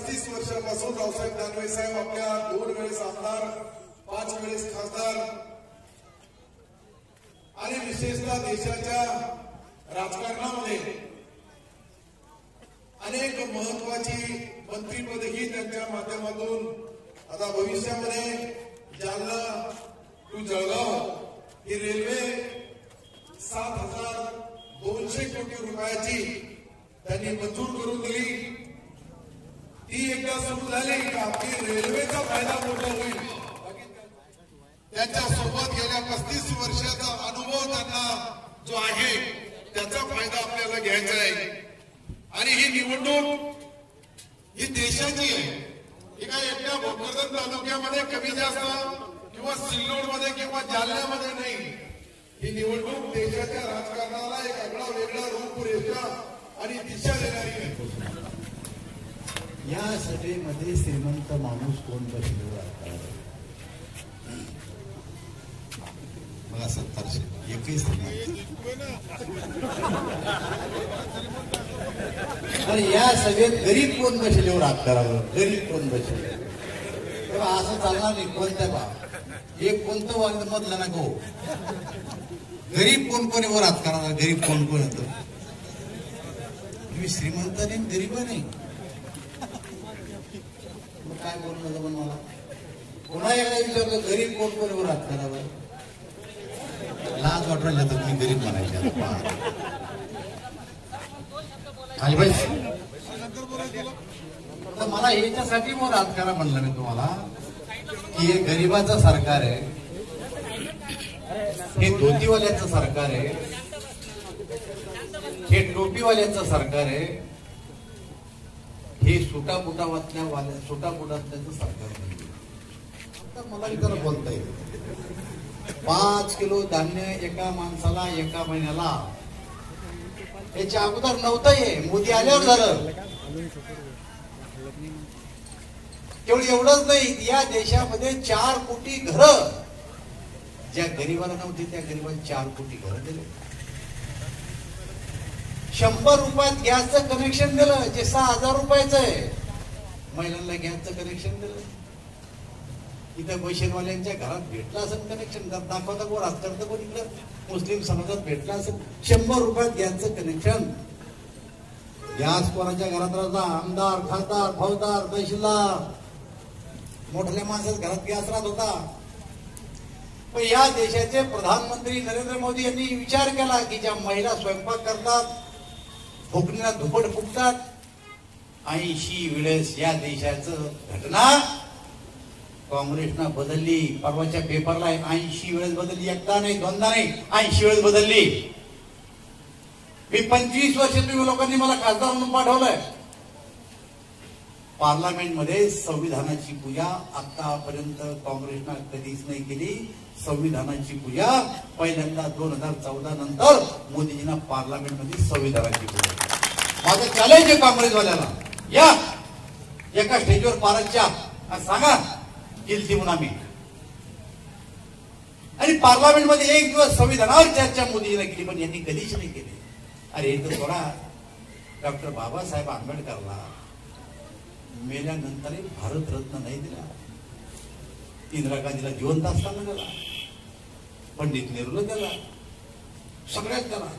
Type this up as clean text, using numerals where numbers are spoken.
35 वर्षापासून रावसाहेब दानवे साहेब आपल्या 2 वेळेस आमदार, 5 वेळेस खासदार आणि विशेषतः देशाच्या राजकारणामध्ये अनेक महत्वाची मंत्रीपदही त्यांच्या माध्यमातून आता भविष्यामध्ये जालना टू जळगाव ही रेल्वे 7,200 कोटी रुपयाची त्यांनी मंजूर करून दिली। ती एकदा सुरू झाली की आपली रेल्वेचा फायदा मोठा होईल। त्याच्या सोबत गेल्या 35 वर्षाचा अनुभव त्यांना जो आहे त्याचा फायदा आपल्याला घ्यायचा आहे। आणि ही निवडणूक ही देशाची आहे, ही काय एकट्या भोकरदन तालुक्यामध्ये कमी जास्त किंवा सिल्लोडमध्ये किंवा जालन्यामध्ये नाही। ही निवडणूक देशाच्या राजकारणाला एक आगळा वेगळा रूपरेषा आणि दिशा देणारी आहे। या सभेमध्ये श्रीमंत माणूस कोण बसलेला आहे? मला 70 एकही तर या सभेत गरीब कोण बसले राग करावं? गरीब कोण बसले? तेव्हा असं चालणार नाही। कोणत्या बा एक कोणतं वर्ग मधलं नको। गरीब कोण कोण वर हात करणार? गरीब कोण कोण येतो? तुम्ही श्रीमंत नाही, गरीब नाही, मग काय बोलणं जमन मला? पुन्हा एकदा विचारलं गरीब कोण कोण वर हात करावं? लाज वाटवायला तर तुम्ही गरीब म्हणायचे खाली पाहिजे। मला याच्यासाठी मग हात करा म्हणलं मी तुम्हाला की हे गरीबाचं सरकार आहे, हे धोतीवाल्याचं सरकार आहे, हे टोपीवाल्याचं सरकार आहे, हे सुटाबुटातल्याचं सरकार नाही। मला इतर बोलता येईल 5 किलो धान्य एका माणसाला एका महिन्याला, याच्या अगोदर नव्हतं, हे मोदी आल्यावर झालं। तेवढं एवढंच नाही, या देशामध्ये 4 कोटी घरं ज्या गरीबाला नव्हती त्या गरीबाला 4 कोटी घरं दिले। 100 रुपयात गॅसचं कनेक्शन दिलं, जे 6,000 रुपयाचं आहे। महिलांना गॅसचं कनेक्शन दिलं। इथं पैशावाल्यांच्या घरात भेटलं असेल कनेक्शन, दाखवता कोण हात करतं कोण इकडं मुस्लिम समाजात भेटलं असेल 100 रुपयात गॅसचं कनेक्शन। गॅस कोणाच्या घरात राहता? आमदार, खासदार, फौजदार, तहसीलदार, मोठ्या माणसाच्या घरात गॅस राहत होता। पण या देशाचे प्रधानमंत्री नरेंद्र मोदी यांनी विचार केला की ज्या महिला स्वयंपाक करतात, फुकणीला धुपट फुकतात, 80 वेळेस या देशाचं घटना काँग्रेसनं बदलली। परवाच्या पेपरला 80 वेळेस बदलली, एकदा नाही दोनदा नाही 80 वेळेस बदलली। मी 25 वर्ष तुम्ही लोकांनी मला खासदार म्हणून पाठवलंय। पार्लमेंटमध्ये संविधानाची पूजा आतापर्यंत काँग्रेसनं कधीच नाही केली। संविधानाची पूजा पहिल्यांदा 2014 नंतर मोदीजींना पार्लमेंटमध्ये संविधानाची पूजा। माझं चॅलेंज आहे काँग्रेसवाल्याला, या एका स्टेजवर पाराच्या सांगा गेलती म्हणून आम्ही, आणि पार्लमेंटमध्ये एक दिवस संविधानावर चर्चा मोदीजींना केली, पण यांनी कधीच नाही केली। अरे तर थोडा डॉक्टर बाबासाहेब आंबेडकरला मेल्यानंतरही भारतरत्न नाही दिला, इंदिरा गांधीला जिवंत असताना दिला, पंडित नेहरूला दिला, सगळ्यात दिला।